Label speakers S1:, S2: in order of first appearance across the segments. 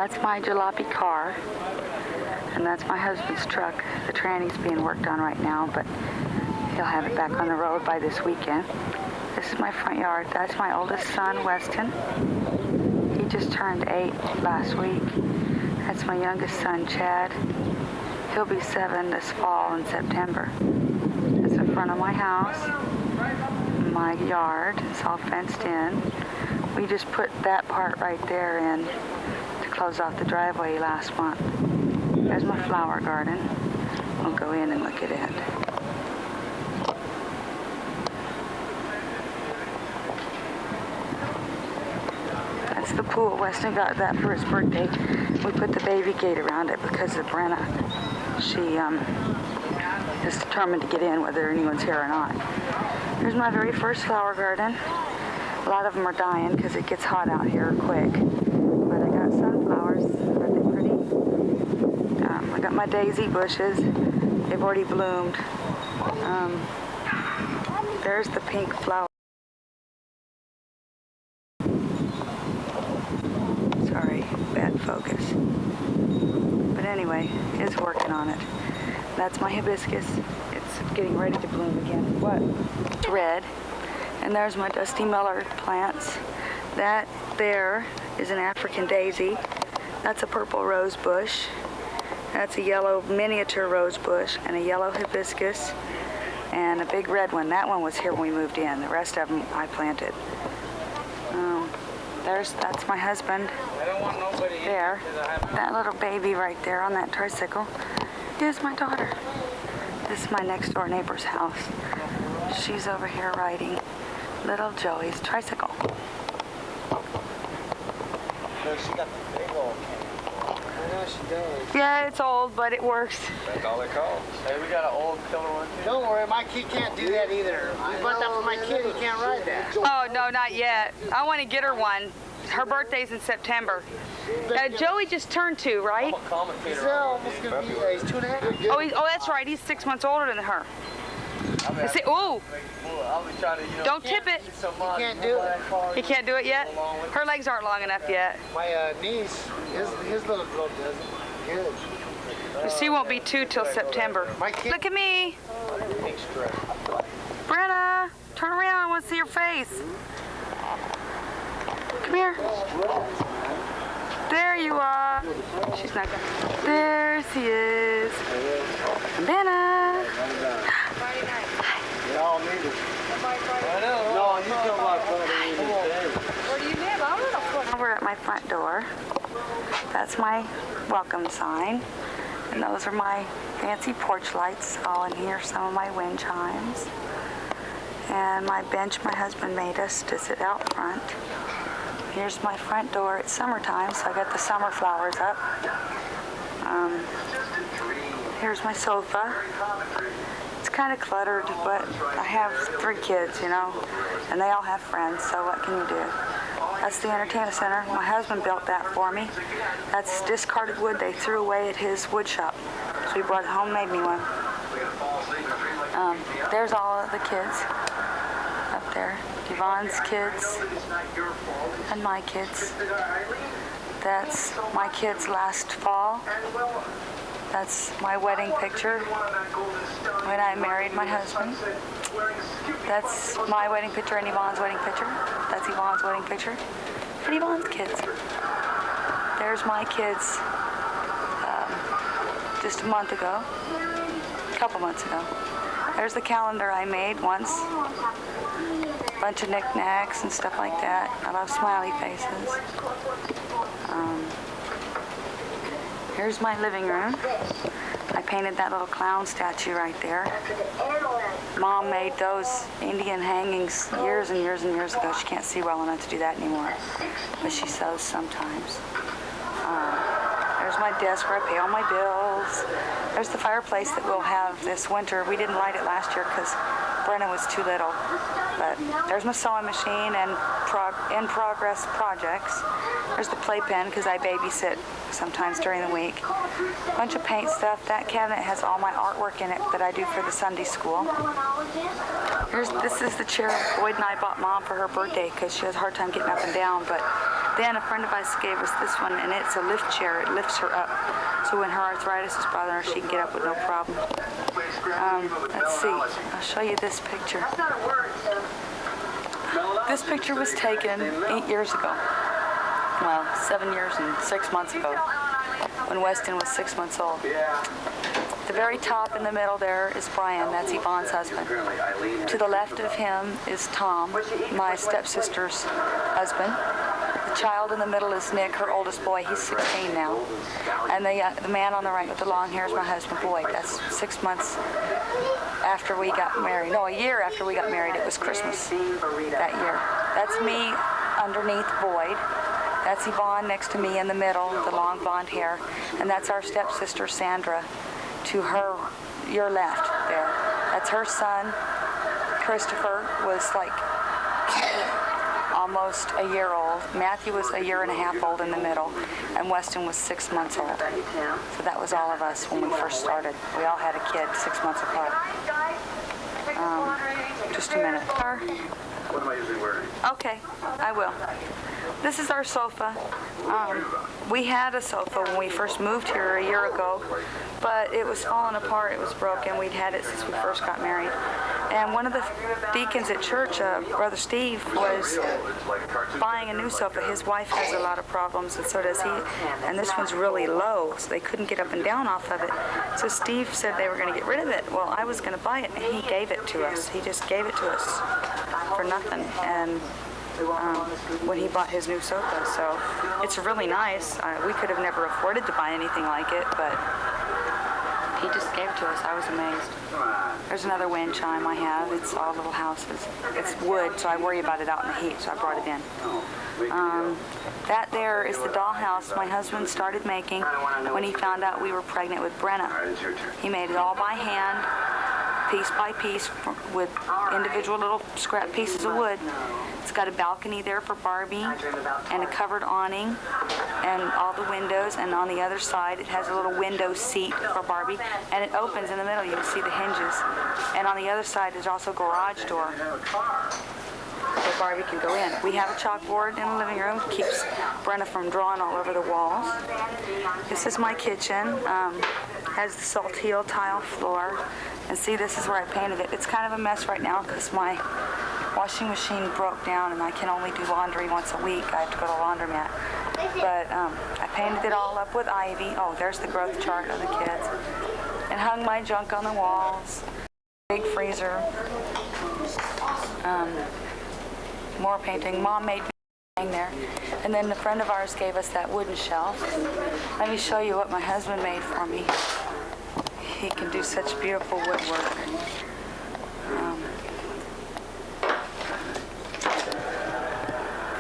S1: That's my jalopy car, and that's my husband's truck. The tranny's being worked on right now, but he'll have it back on the road by this weekend. This is my front yard. That's my oldest son, Weston. He just turned 8 last week. That's my youngest son, Chad. He'll be 7 this fall in September. That's the front of my house, my yard. It's all fenced in. We just put that part right there in to close off the driveway last month. There's my flower garden. We'll go in and look at it. That's the pool. Weston got that for his birthday. We put the baby gate around it because of Brenna. She is determined to get in whether anyone's here or not. Here's my very first flower garden. A lot of them are dying because it gets hot out here quick. But I got sunflowers. Aren't they pretty? I got my daisy bushes. They've already bloomed. There's the pink flower. Sorry, bad focus. But anyway, it's working on it. That's my hibiscus. It's getting ready to bloom again. What? It's red. And there's my Dusty Miller plants. That there is an African daisy. That's a purple rose bush. That's a yellow miniature rose bush and a yellow hibiscus and a big red one. That one was here when we moved in. The rest of them I planted. That's my husband there. That little baby right there on that tricycle is my daughter. This is my next door neighbor's house. She's over here riding little Joey's tricycle.
S2: She got the big old cane. I know she does.
S1: Yeah, it's old, but it works.
S2: That's all it calls. Hey, we got an old killer one too. Don't worry, my kid can't do that either. You bought that for my kid, he can't ride that.
S1: Oh, no, not yet. I want to get her one. Her birthday's in September. Joey just turned 2, right?
S2: I'm a commentator. He's almost going to be, he's 2.5.
S1: Oh, that's right. He's 6 months older than her. Ooh. Don't tip it.
S2: He can't do it.
S1: He can't do it yet? Her legs aren't long enough yet.
S2: My niece, his little girl doesn't. Good.
S1: She won't be 2 till September. Look at me. Brenna, turn around. I want to see your face. Come here. There you are. She's not going. There she is. Brenna.
S2: Friday night. Y'all need it. I know. No, you come by Friday.
S1: Where do you live? I don't know. We're at my front door. That's my welcome sign. And those are my fancy porch lights all in here. Some of my wind chimes. And my bench my husband made us to sit out front. Here's my front door. It's summertime, so I got the summer flowers up. Here's my sofa. It's kind of cluttered, but I have 3 kids, you know, and they all have friends, so what can you do? That's the entertainment center. My husband built that for me. That's discarded wood they threw away at his wood shop. So he brought it home, made me one. There's all of the kids up there. Yvonne's kids and my kids. That's my kids last fall. That's my wedding picture when I married my husband. That's my wedding picture and Yvonne's wedding picture. That's Yvonne's wedding picture and Yvonne's kids. There's my kids just a month ago, a couple months ago. There's the calendar I made once. Bunch of knickknacks and stuff like that. I love smiley faces. Here's my living room. I painted that little clown statue right there. Mom made those Indian hangings years and years and years ago. She can't see well enough to do that anymore, but she sews sometimes. There's my desk where I pay all my bills. There's the fireplace that we'll have this winter. We didn't light it last year because Brenna was too little. But there's my sewing machine and in-progress projects. There's the playpen because I babysit sometimes during the week. Bunch of paint stuff. That cabinet has all my artwork in it that I do for the Sunday school. This is the chair Boyd and I bought Mom for her birthday because she has a hard time getting up and down, but Then a friend of ours gave us this one, and it's a lift chair. It lifts her up. So when her arthritis is bothering her, she can get up with no problem. Let's see. I'll show you this picture. This picture was taken 8 years ago. Well, 7 years and 6 months ago, when Weston was 6 months old. The very top in the middle there is Brian. That's Yvonne's husband. To the left of him is Tom, my stepsister's husband. The child in the middle is Nick, her oldest boy. He's 16 now. And the man on the right with the long hair is my husband, Boyd. That's 6 months after we got married. No, a year after we got married. It was Christmas that year. That's me underneath Boyd. That's Yvonne next to me in the middle, the long blonde hair. And that's our stepsister, Sandra, to your left there. That's her son. Christopher was like almost a year old. Matthew was a year and a half old in the middle. And Weston was 6 months old. So that was all of us when we first started. We all had a kid 6 months apart. Just a minute.
S3: What am I usually wearing?
S1: Okay, I will. This is our sofa. We had a sofa when we first moved here a year ago, but it was falling apart. It was broken. We'd had it since we first got married. And one of the deacons at church, Brother Steve, was buying a new sofa. His wife has a lot of problems, and so does he. And this one's really low, so they couldn't get up and down off of it. So Steve said they were going to get rid of it. Well, I was going to buy it, and he gave it to us. He just gave it to us for nothing. And when he bought his new sofa, so it's really nice. We could have never afforded to buy anything like it, but he just gave it to us. I was amazed. There's another wind chime I have. It's all little houses. It's wood, so I worry about it out in the heat, so I brought it in. That there is the dollhouse my husband started making when he found out we were pregnant with Brenna. He made it all by hand, piece by piece, with individual little scrap pieces of wood. It's got a balcony there for Barbie and a covered awning and all the windows, and on the other side it has a little window seat for Barbie, and it opens in the middle. You can see the hinges. And on the other side is also a garage door so Barbie can go in. We have a chalkboard in the living room. Keeps Brenna from drawing all over the walls. This is my kitchen. Has the saltile tile floor. And see, this is where I painted it. It's kind of a mess right now because my washing machine broke down and I can only do laundry once a week. I have to go to a laundromat. But I painted it all up with ivy. Oh, there's the growth chart of the kids. And hung my junk on the walls. Big freezer. More painting. Mom made me hang there. And then a friend of ours gave us that wooden shelf. Let me show you what my husband made for me. He can do such beautiful woodwork.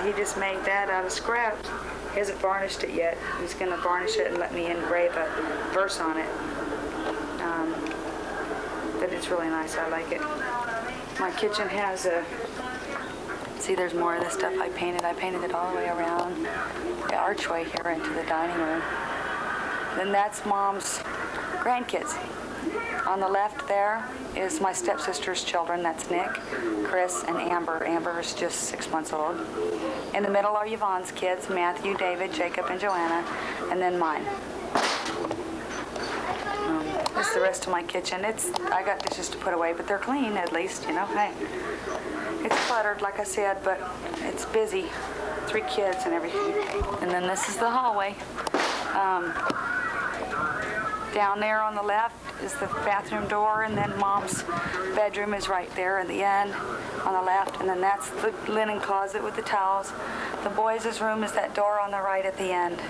S1: He just made that out of scraps. He hasn't varnished it yet. He's going to varnish it and let me engrave a verse on it. But it's really nice. I like it. My kitchen has a... See, there's more of this stuff I painted. I painted it all the way around the archway here into the dining room. Then that's Mom's grandkids. On the left there is my stepsister's children. That's Nick, Chris, and Amber. Amber is just 6 months old. In the middle are Yvonne's kids, Matthew, David, Jacob, and Joanna, and then mine. This is the rest of my kitchen. I got dishes to put away, but they're clean at least, you know. Hey, it's cluttered, like I said, but it's busy. 3 kids and everything. And then this is the hallway. Down there on the left is the bathroom door, and then Mom's bedroom is right there in the end on the left, and then that's the linen closet with the towels. The boys' room is that door on the right at the end.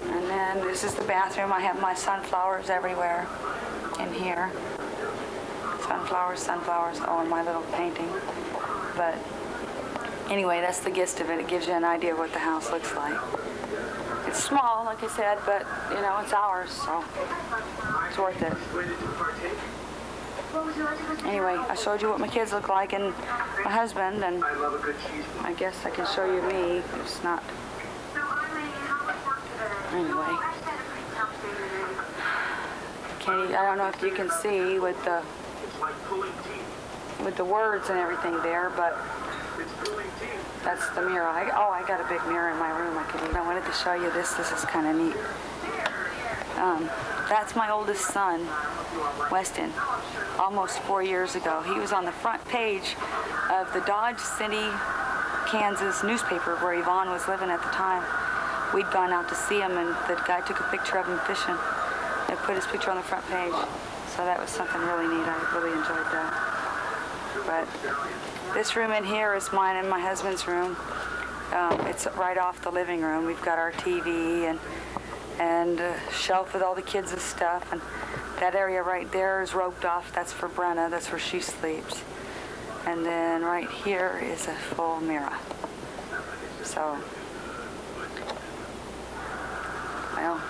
S1: And then this is the bathroom. I have my sunflowers everywhere in here. Sunflowers, sunflowers, oh, and my little painting. But anyway, that's the gist of it. It gives you an idea of what the house looks like. It's small, like I said, but, you know, it's ours, so it's worth it. Anyway, I showed you what my kids look like and my husband, and I guess I can show you me. It's not... Anyway. I don't know if you can see with the words and everything there, but That's the mirror. I got a big mirror in my room. I wanted to show you this. This is kind of neat. That's my oldest son, Weston, almost 4 years ago. He was on the front page of the Dodge City, Kansas newspaper where Yvonne was living at the time. We'd gone out to see him, and the guy took a picture of him fishing and put his picture on the front page. So that was something really neat. I really enjoyed that. But this room in here is mine and my husband's room. It's right off the living room. We've got our TV and a shelf with all the kids' stuff. And that area right there is roped off. That's for Brenna. That's where she sleeps. And then right here is a full mirror. So, well,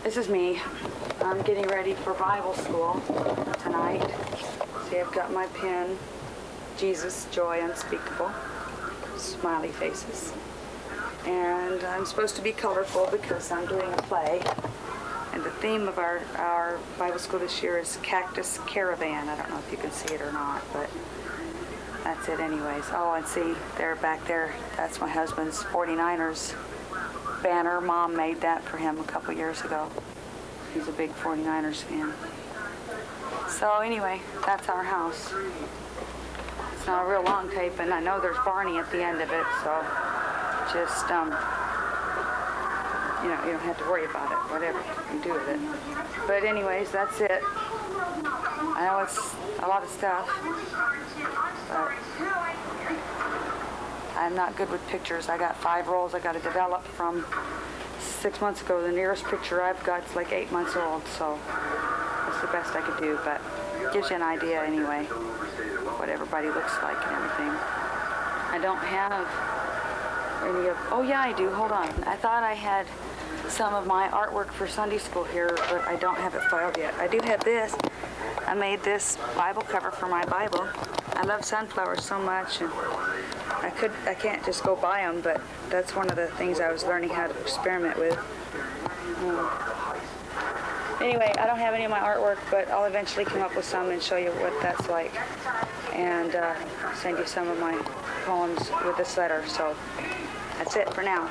S1: this is me. I'm getting ready for Bible school tonight. See, I've got my pen, Jesus, Joy Unspeakable, smiley faces. And I'm supposed to be colorful because I'm doing a play. And the theme of our Bible school this year is Cactus Caravan. I don't know if you can see it or not, but that's it anyways. Oh, and see, there back there, that's my husband's 49ers banner. Mom made that for him a couple years ago. He's a big 49ers fan. So anyway, that's our house. It's not a real long tape, and I know there's Barney at the end of it, so just, you don't have to worry about it, whatever you can do with it. But anyways, that's it. I know it's a lot of stuff, but I'm not good with pictures. I got 5 rolls I got to develop from 6 months ago. The nearest picture I've got is like 8 months old, so that's the best I could do, but it gives you an idea anyway, what everybody looks like and everything. I don't have any of, oh yeah, I do, hold on. I thought I had some of my artwork for Sunday school here, but I don't have it filed yet. I do have this. I made this Bible cover for my Bible. I love sunflowers so much, and I can't just go buy them, but that's one of the things I was learning how to experiment with. Anyway, I don't have any of my artwork, but I'll eventually come up with some and show you what that's like, and send you some of my poems with this letter. So that's it for now.